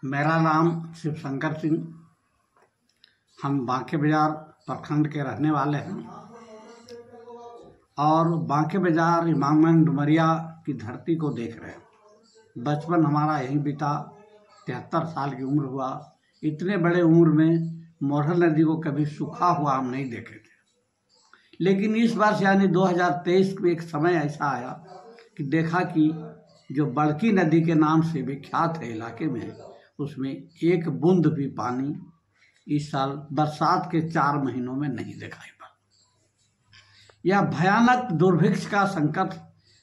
मेरा नाम शिव शंकर सिंह। हम बांके बाजार प्रखंड के रहने वाले हैं और बांके बाजार इमामगंज डुमरिया की धरती को देख रहे हैं। बचपन हमारा यहीं बीता, 73 साल की उम्र हुआ। इतने बड़े उम्र में मोरहल नदी को कभी सूखा हुआ हम नहीं देखे थे, लेकिन इस वर्ष यानी 2023 में एक समय ऐसा आया कि देखा कि जो बड़की नदी के नाम से विख्यात है इलाके में, उसमें एक बूंद भी पानी इस साल बरसात के 4 महीनों में नहीं दिखाई पड़ा। यह भयानक दुर्भिक्ष का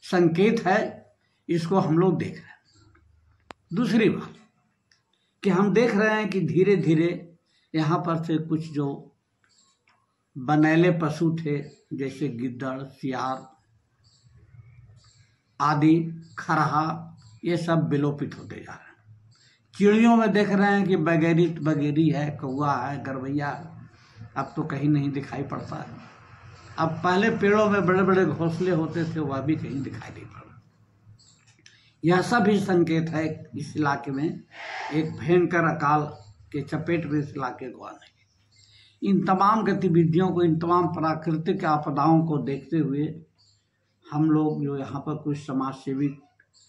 संकेत है। इसको हम लोग देख रहे हैं। दूसरी बात कि हम देख रहे हैं कि धीरे धीरे यहाँ पर से कुछ जो बनैले पशु थे, जैसे गिद्दड़, सियार आदि, खरहा, ये सब विलोपित होते जा रहे हैं। चिड़ियों में देख रहे हैं कि बगेरी है, कौवा है, गरवैया है, अब तो कहीं नहीं दिखाई पड़ता है। अब पहले पेड़ों में बड़े बड़े घोंसले होते थे, वह भी कहीं दिखाई नहीं पड़ रहा। यह सब ही संकेत है इस इलाके में एक भयंकर अकाल के चपेट में इस इलाके को आने की। इन तमाम गतिविधियों को, इन तमाम प्राकृतिक आपदाओं को देखते हुए हम लोग जो यहाँ पर कुछ समाज सेवी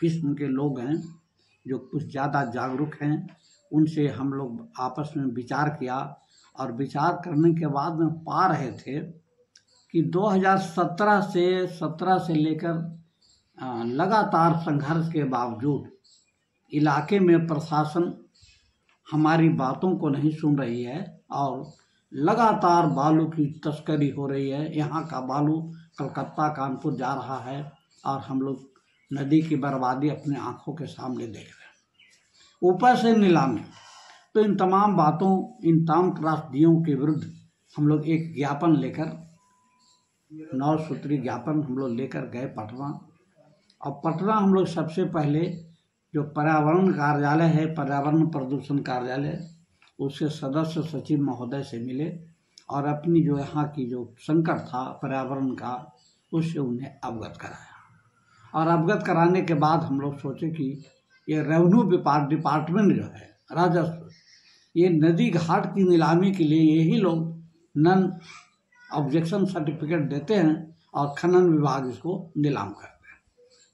किस्म के लोग हैं, जो कुछ ज़्यादा जागरूक हैं, उनसे हम लोग आपस में विचार किया और विचार करने के बाद में पा रहे थे कि 2017 से लेकर लगातार संघर्ष के बावजूद इलाके में प्रशासन हमारी बातों को नहीं सुन रही है और लगातार बालू की तस्करी हो रही है। यहाँ का बालू कलकत्ता, कानपुर जा रहा है और हम लोग नदी की बर्बादी अपने आंखों के सामने देख रहे हैं। ऊपर से नीलामी। तो इन तमाम बातों, इन तमाम त्रासदियों के विरुद्ध हम लोग एक ज्ञापन लेकर, 9 सूत्री ज्ञापन हम लोग लेकर गए पटना। और पटना हम लोग सबसे पहले जो पर्यावरण कार्यालय है, पर्यावरण प्रदूषण कार्यालय, उसके सदस्य सचिव महोदय से मिले और अपनी जो यहाँ की जो संकट था पर्यावरण का, उससे उन्हें अवगत कराया। और अवगत कराने के बाद हम लोग सोचे कि ये रेवेन्यू डिपार्टमेंट जो है, राजस्व, ये नदी घाट की नीलामी के लिए यही लोग नन ऑब्जेक्शन सर्टिफिकेट देते हैं और खनन विभाग इसको नीलाम करते हैं।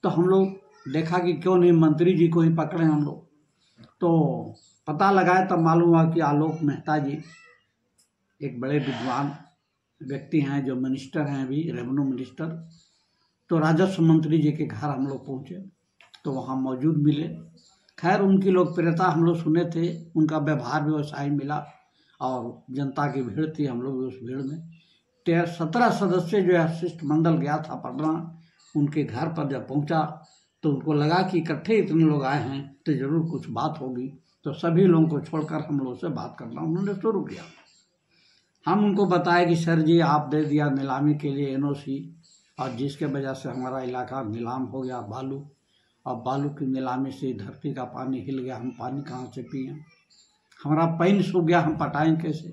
तो हम लोग देखा कि क्यों नहीं मंत्री जी को ही पकड़े हम लोग। तो पता लगाया तब मालूम हुआ कि आलोक मेहता जी एक बड़े विद्वान व्यक्ति हैं, जो मिनिस्टर हैं अभी, रेवेन्यू मिनिस्टर। तो राजस्व मंत्री जी के घर हम लोग पहुँचे तो वहाँ मौजूद मिले। खैर उनकी लोकप्रियता हम लोग सुने थे, उनका व्यवहार भी वैसा ही मिला और जनता की भीड़ थी। हम लोग उस भीड़ में 17 सदस्य जो है शिष्टमंडल गया था पटना, उनके घर पर जब पहुंचा तो उनको लगा कि इकट्ठे इतने लोग आए हैं तो जरूर कुछ बात होगी। तो सभी लोगों को छोड़कर हम लोग से बात करना उन्होंने शुरू किया। हम उनको बताए कि सर जी, आप दे दिया नीलामी के लिए NOC, और जिसके वजह से हमारा इलाका नीलाम हो गया बालू, और बालू की नीलामी से धरती का पानी हिल गया, हम पानी कहाँ से पिए, हमारा पानी सूख गया, हम पटाएं कैसे।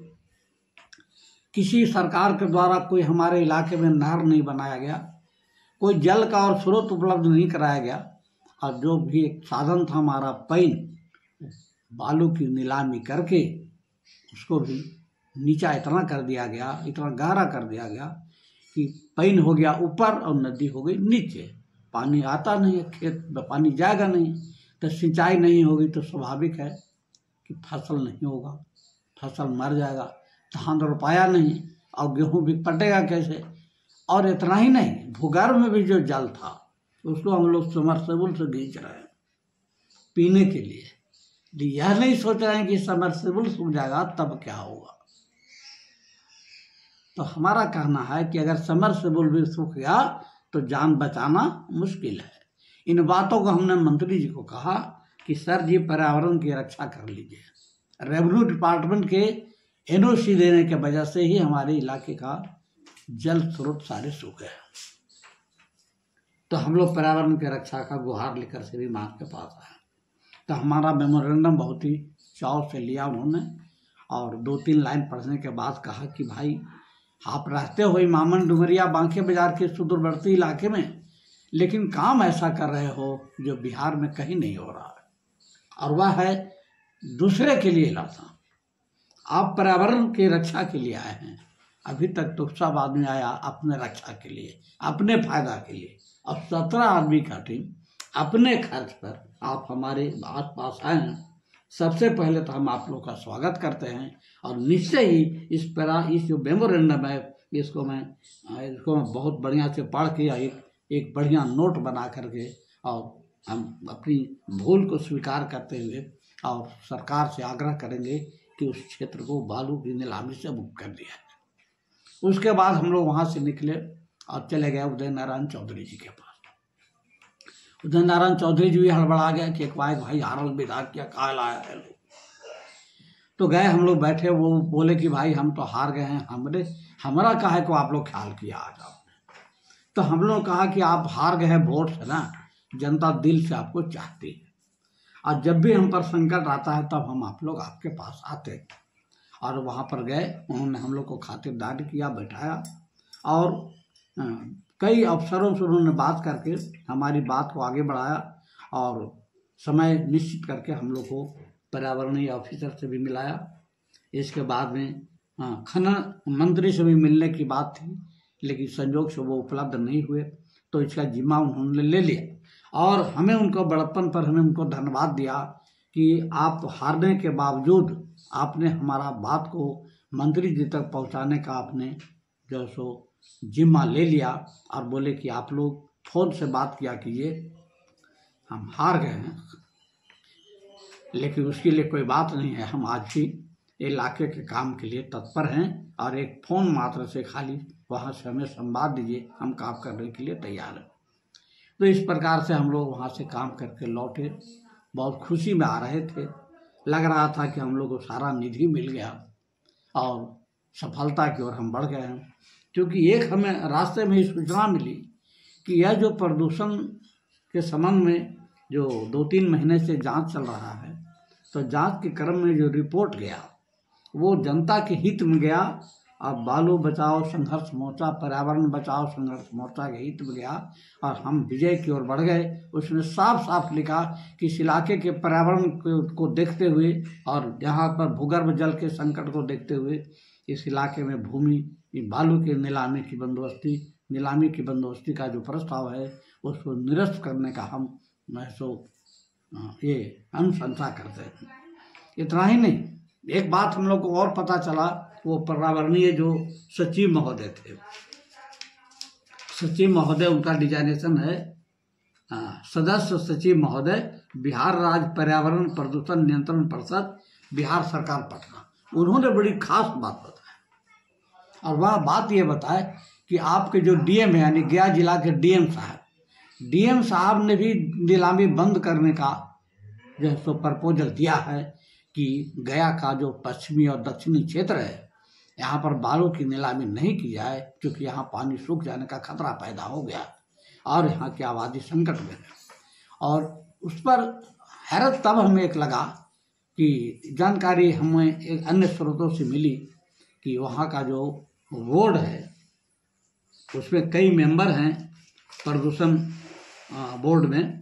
किसी सरकार के द्वारा कोई हमारे इलाके में नहर नहीं बनाया गया, कोई जल का और स्रोत उपलब्ध नहीं कराया गया, और जो भी एक साधन था हमारा पानी, बालू की नीलामी करके उसको भी नीचा इतना कर दिया गया, इतना गहरा कर दिया गया कि पानी हो गया ऊपर और नदी हो गई नीचे। पानी आता नहीं है, खेत में पानी जाएगा नहीं तो सिंचाई नहीं होगी, तो स्वाभाविक है कि फसल नहीं होगा, फसल मर जाएगा, धान रोपाया नहीं और गेहूं भी पटेगा कैसे। और इतना ही नहीं, भूगर्भ में भी जो जल था उसको हम लोग समरसेबुल से खींच रहे हैं पीने के लिए। यह नहीं सोच रहे हैं कि समरसेबुल सूख जाएगा तब क्या होगा। तो हमारा कहना है कि अगर समरसेबुल भी सूख गया तो जान बचाना मुश्किल है। इन बातों को हमने मंत्री जी को कहा कि सर जी, पर्यावरण की रक्षा कर लीजिए। रेवेन्यू डिपार्टमेंट के NOC देने के वजह से ही हमारे इलाके का जल स्रोत सारे सूखे हैं। तो हम लोग पर्यावरण की रक्षा का गुहार लेकर श्री मान के पास आए। तो हमारा मेमोरेंडम बहुत ही चाव से लिया उन्होंने, और 2-3 लाइन पढ़ने के बाद कहा कि भाई, आप रहते हो इमामगंज डुमरिया बांके बाजार के सुदूरवर्ती इलाके में, लेकिन काम ऐसा कर रहे हो जो बिहार में कहीं नहीं हो रहा है। और वह है दूसरे के लिए लड़ता, आप पर्यावरण की रक्षा के लिए आए हैं। अभी तक तो सब आदमी आया अपने रक्षा के लिए, अपने फायदा के लिए। अब 17 आदमी का टीम अपने खर्च पर आप हमारे आस पास आए हैं। सबसे पहले तो हम आप लोग का स्वागत करते हैं और निश्चय ही इस जो मेमोरेंडम है इसको मैं बहुत बढ़िया से पढ़ के एक बढ़िया नोट बना करके और हम अपनी भूल को स्वीकार करते हुए और सरकार से आग्रह करेंगे कि उस क्षेत्र को बालू की नीलामी से मुक्त कर दिया है। उसके बाद हम लोग वहाँ से निकले और चले गए उदय नारायण चौधरी जी के पास। उदय नारायण चौधरी जी भी हड़बड़ा गया कि एक भाई हारल विधायक क्या काल आया है लोग। तो गए हम लोग बैठे, वो बोले कि भाई हम तो हार गए हैं, हमारा काहे को आप लोग ख्याल किया आज आपने। तो हम लोग कहा कि आप हार गए हैं वोट से ना, जनता दिल से आपको चाहती है और जब भी हम पर संकट आता है तब हम आप लोग आपके पास आते हैं। और वहाँ पर गए, उन्होंने हम लोग को खातिरदारी किया, बैठाया और कई अफसरों से उन्होंने बात करके हमारी बात को आगे बढ़ाया और समय निश्चित करके हम लोग को पर्यावरणीय ऑफिसर से भी मिलाया। इसके बाद में खनन मंत्री से भी मिलने की बात थी, लेकिन संयोग से वो उपलब्ध नहीं हुए, तो इसका जिम्मा उन्होंने ले लिया और हमें उनको बड़प्पन पर हमें उनको धन्यवाद दिया कि आप हारने के बावजूद आपने हमारा बात को मंत्री जी तक पहुंचाने का आपने जो सो जिम्मा ले लिया और बोले कि आप लोग फोन से बात किया कीजिए, हम हार गए हैं लेकिन उसके लिए कोई बात नहीं है, हम आज भी इलाके के काम के लिए तत्पर हैं और एक फ़ोन मात्र से खाली वहाँ से हमें संवाद दीजिए, हम काम करने के लिए तैयार हैं। तो इस प्रकार से हम लोग वहाँ से काम करके लौटे, बहुत खुशी में आ रहे थे। लग रहा था कि हम लोग को सारा निधि मिल गया और सफलता की ओर हम बढ़ गए हैं। क्योंकि एक हमें रास्ते में ही सूचना मिली कि यह जो प्रदूषण के संबंध में जो 2-3 महीने से जांच चल रहा है, तो जांच के क्रम में जो रिपोर्ट गया वो जनता के हित में गया। अब बालू बचाओ संघर्ष मोर्चा, पर्यावरण बचाओ संघर्ष मोर्चा के हित में गया और हम विजय की ओर बढ़ गए। उसने साफ साफ लिखा कि इस इलाके के पर्यावरण को देखते हुए और यहाँ पर भूगर्भ जल के संकट को देखते हुए इस इलाके में भूमि बालू के नीलामी की बंदोबस्ती का जो प्रस्ताव है उसको निरस्त करने का हम ये अनुशंसा करते हैं। इतना ही नहीं, एक बात हम लोग को और पता चला, वो पर्यावरणीय जो सचिव महोदय थे, सचिव महोदय उनका डिजाइनेशन है सदस्य सचिव महोदय, बिहार राज्य पर्यावरण प्रदूषण नियंत्रण परिषद, बिहार सरकार पटना। उन्होंने बड़ी खास बात बताई और वह बात ये बताए कि आपके जो डीएम है यानी गया जिला के डीएम साहब ने भी नीलामी बंद करने का जो है सो प्रपोजल दिया है कि गया का जो पश्चिमी और दक्षिणी क्षेत्र है यहाँ पर बालू की नीलामी नहीं की जाए, क्योंकि यहाँ पानी सूख जाने का खतरा पैदा हो गया और यहाँ की आबादी संकट में है। और उस पर हैरत तब हमें एक लगा कि जानकारी हमें एक अन्य स्रोतों से मिली कि वहाँ का जो बोर्ड है उसमें कई मेंबर हैं प्रदूषण बोर्ड में,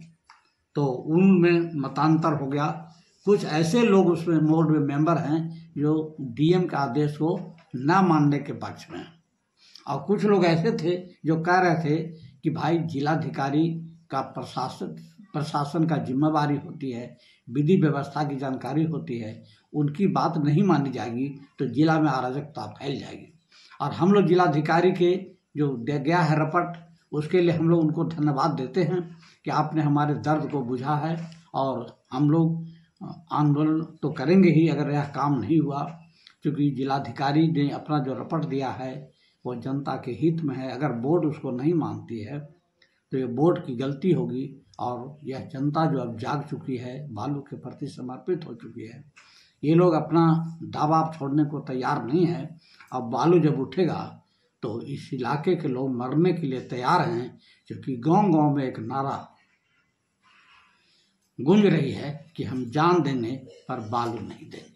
तो उनमें मतांतर हो गया। कुछ ऐसे लोग उसमें बोर्ड में मेंबर हैं जो डीएम के आदेश को ना मानने के पक्ष में, और कुछ लोग ऐसे थे जो कह रहे थे कि भाई जिलाधिकारी का प्रशासन का जिम्मेवारी होती है, विधि व्यवस्था की जानकारी होती है, उनकी बात नहीं मानी जाएगी तो जिला में अराजकता फैल जाएगी। और हम लोग जिलाधिकारी के जो गया है रपट, उसके लिए हम लोग उनको धन्यवाद देते हैं कि आपने हमारे दर्द को बुझा है और हम लोग आंदोलन तो करेंगे ही अगर यह काम नहीं हुआ, क्योंकि जिलाधिकारी ने अपना जो रपट दिया है वो जनता के हित में है। अगर बोर्ड उसको नहीं मानती है तो ये बोर्ड की गलती होगी और यह जनता जो अब जाग चुकी है, बालू के प्रति समर्पित हो चुकी है, ये लोग अपना दावा छोड़ने को तैयार नहीं है। अब बालू जब उठेगा तो इस इलाके के लोग मरने के लिए तैयार हैं, क्योंकि गांव-गांव में एक नारा गूंज रही है कि हम जान देंगे पर बालू नहीं देंगे।